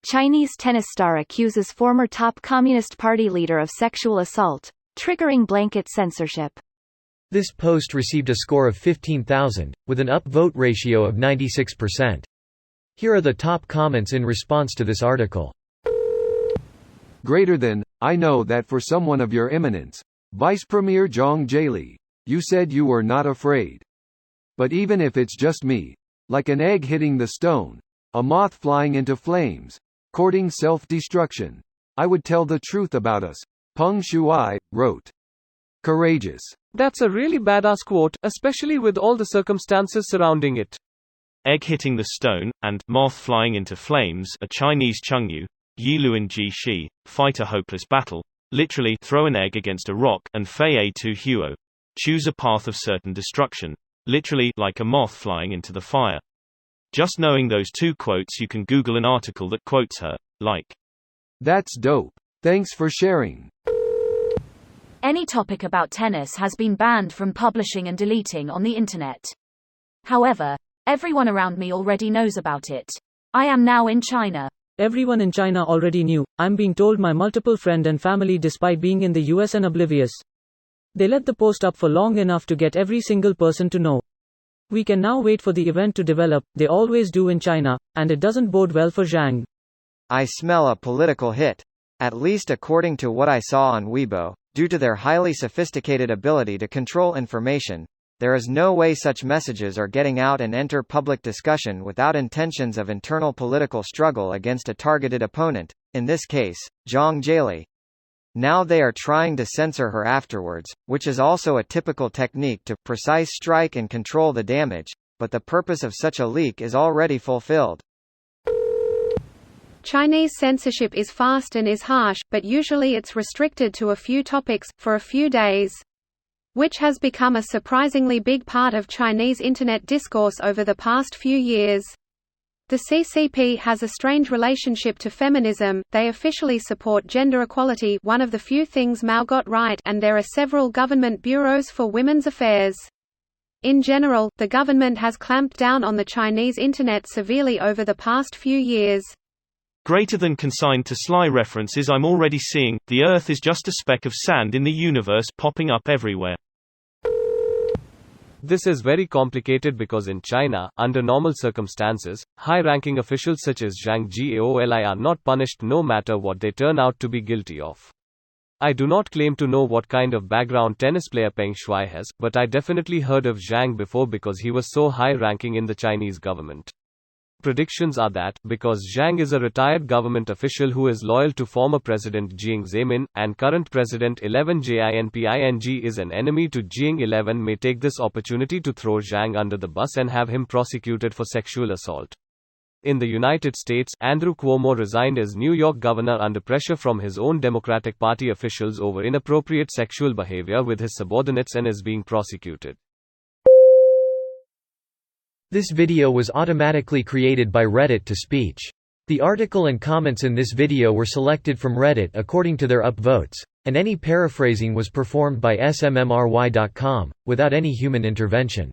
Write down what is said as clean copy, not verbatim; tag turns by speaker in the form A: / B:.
A: Chinese tennis star accuses former top Communist Party leader of sexual assault, triggering blanket censorship.
B: This post received a score of 15,000, with an upvote ratio of 96%. Here are the top comments in response to this article.
C: Greater than, I know that for someone of your eminence, Vice Premier Zhang Jili, you said you were not afraid. But even if it's just me, like an egg hitting the stone, a moth flying into flames, courting self-destruction, I would tell the truth about us, Peng Shuai wrote. Courageous.
D: That's a really badass quote, especially with all the circumstances surrounding it.
E: Egg hitting the stone, and moth flying into flames are Chinese Chengyu, Yiluan Ji Shi, fight a hopeless battle, literally throw an egg against a rock, and Fei A Tu Huo, choose a path of certain destruction, literally like a moth flying into the fire. Just knowing those two quotes, you can Google an article that quotes her, like.
C: That's dope. Thanks for sharing.
A: Any topic about tennis has been banned from publishing and deleting on the internet. However, everyone around me already knows about it. I am now in China.
F: Everyone in China already knew. I'm being told my multiple friend and family despite being in the US and oblivious. They let the post up for long enough to get every single person to know. We can now wait for the event to develop, they always do in China, and it doesn't bode well for Zhang.
G: I smell a political hit. At least according to what I saw on Weibo, due to their highly sophisticated ability to control information, there is no way such messages are getting out and enter public discussion without intentions of internal political struggle against a targeted opponent, in this case, Zhang Jili. Now they are trying to censor her afterwards, which is also a typical technique to precise strike and control the damage, but the purpose of such a leak is already fulfilled.
H: Chinese censorship is fast and is harsh, but usually it's restricted to a few topics, for a few days. Which has become a surprisingly big part of Chinese internet discourse over the past few years. The CCP has a strange relationship to feminism, they officially support gender equality, one of the few things Mao got right, and there are several government bureaus for women's affairs. In general, the government has clamped down on the Chinese internet severely over the past few years.
E: Greater than consigned to sly references I'm already seeing, the Earth is just a speck of sand in the universe popping up everywhere.
D: This is very complicated because in China, under normal circumstances, high-ranking officials such as Zhang Jioli are not punished no matter what they turn out to be guilty of. I do not claim to know what kind of background tennis player Peng Shuai has, but I definitely heard of Zhang before because he was so high-ranking in the Chinese government. Predictions are that, because Zhang is a retired government official who is loyal to former President Jiang Zemin, and current President 11 Jinping is an enemy to Jiang 11 may take this opportunity to throw Zhang under the bus and have him prosecuted for sexual assault. In the United States, Andrew Cuomo resigned as New York governor under pressure from his own Democratic Party officials over inappropriate sexual behavior with his subordinates and is being prosecuted.
B: This video was automatically created by Reddit to speech. The article and comments in this video were selected from Reddit according to their upvotes, and any paraphrasing was performed by smmry.com, without any human intervention.